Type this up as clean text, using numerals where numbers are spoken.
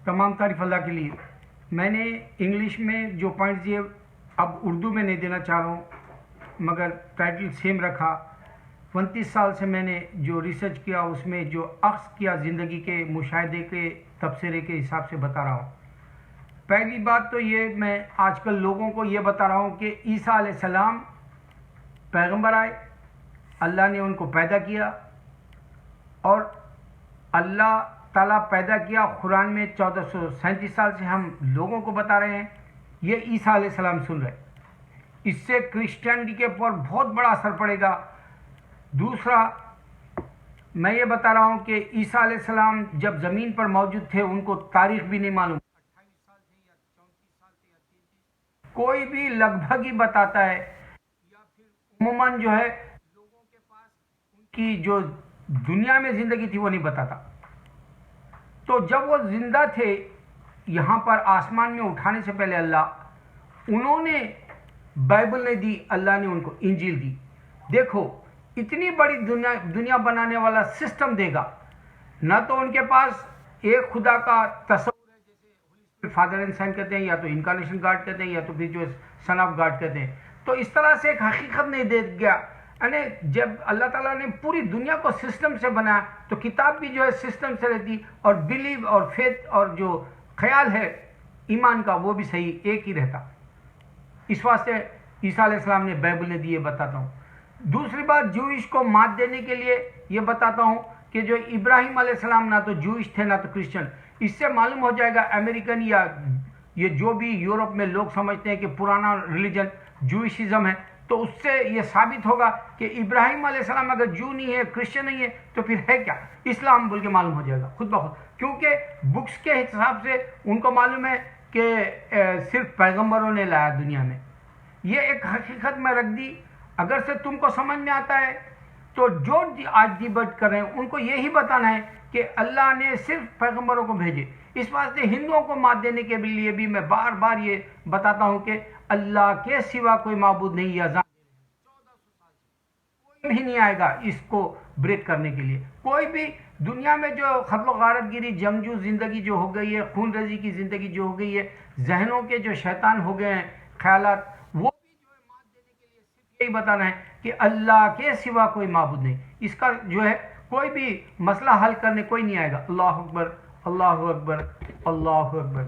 تمام تعریف اللہ کے لیے۔ میں نے انگلش میں جو پوائنٹس دیے اب اردو میں نہیں دینا چاہ رہا ہوں، مگر ٹائٹل سیم رکھا۔ 29 سال سے میں نے جو ریسرچ کیا اس میں جو عکس کیا زندگی کے مشاہدے کے تبصرے کے حساب سے بتا رہا ہوں۔ پہلی بات تو یہ میں آج کل لوگوں کو یہ بتا رہا ہوں کہ عیسیٰ علیہ السلام پیغمبر آئے، اللہ نے ان کو پیدا کیا، اور اللہ تعالیٰ پیدا کیا قرآن میں 1437 سال سے ہم لوگوں کو بتا رہے ہیں، یہ عیسیٰ علیہ السلام سن رہے۔ اس سے کرسچینٹی کے اوپر بہت بڑا اثر پڑے گا۔ دوسرا میں یہ بتا رہا ہوں کہ عیسیٰ علیہ السلام جب زمین پر موجود تھے ان کو تاریخ بھی نہیں معلوم، 28 سال تھے یا 34 سال تھے یا 33، کوئی بھی لگ بھگ ہی بتاتا ہے، یا پھر عموماً جو ہے لوگوں کے پاس ان کی جو دنیا میں زندگی تھی وہ نہیں بتاتا۔ تو جب وہ زندہ تھے یہاں پر آسمان میں اٹھانے سے پہلے اللہ، انہوں نے بائبل نے دی، اللہ نے ان کو انجیل دی۔ دیکھو اتنی بڑی دنیا بنانے والا سسٹم دے گا، نہ تو ان کے پاس ایک خدا کا تصور ہے جیسے فادر اینڈ سن کہتے ہیں، یا تو انکارنیشن گاڈ کہتے ہیں، یا تو پھر جو سن آف گاڈ کہتے ہیں، تو اس طرح سے ایک حقیقت نہیں دے گیا۔ یعنی جب اللہ تعالیٰ نے پوری دنیا کو سسٹم سے بنایا تو کتاب بھی جو ہے سسٹم سے رہتی، اور بلیو اور فیتھ اور جو خیال ہے ایمان کا وہ بھی صحیح ایک ہی رہتا۔ اس واسطے عیسیٰ علیہ السلام نے بائبل نے دی، یہ بتاتا ہوں۔ دوسری بات جوئش کو مات دینے کے لیے یہ بتاتا ہوں کہ جو ابراہیم علیہ السلام نہ تو جوئش تھے نہ تو کرسچن۔ اس سے معلوم ہو جائے گا امریکن یا یہ جو بھی یورپ میں لوگ سمجھتے ہیں کہ پرانا ریلیجن جوئشزم ہے، تو اس سے یہ ثابت ہوگا کہ ابراہیم علیہ السلام اگر جو نہیں ہے، کرسچن نہیں ہے، تو پھر ہے کیا؟ اسلام بول کے معلوم ہو جائے گا خود بخود، کیونکہ بکس کے حساب سے ان کو معلوم ہے کہ صرف پیغمبروں نے لایا دنیا میں۔ یہ ایک حقیقت میں رکھ دی۔ اگر سے تم کو سمجھ میں آتا ہے تو جو آج ڈیبیٹ کر رہے ہیں ان کو یہی بتانا ہے کہ اللہ نے صرف پیغمبروں کو بھیجے۔ اس واسطے ہندوؤں کو مات دینے کے لیے بھی میں بار بار یہ بتاتا ہوں کہ اللہ کے سوا کوئی معبود نہیں، یا 1400 سال سے کوئی بھی نہیں آئے گا اس کو بریک کرنے کے لیے۔ کوئی بھی دنیا میں جو قتل و غارت گیری، جنگجو زندگی جو ہو گئی ہے، خون ریزی کی زندگی جو ہو گئی ہے، ذہنوں کے جو شیطان ہو گئے ہیں خیالات، وہ بھی جو ہے مات دینے کے لیے صرف یہی بتانا ہے کہ اللہ کے سوا کوئی معبود نہیں۔ اس کا جو ہے کوئی بھی مسئلہ حل کرنے کوئی نہیں آئے گا۔ اللہ اکبر، اللہ اکبر، اللہ اکبر۔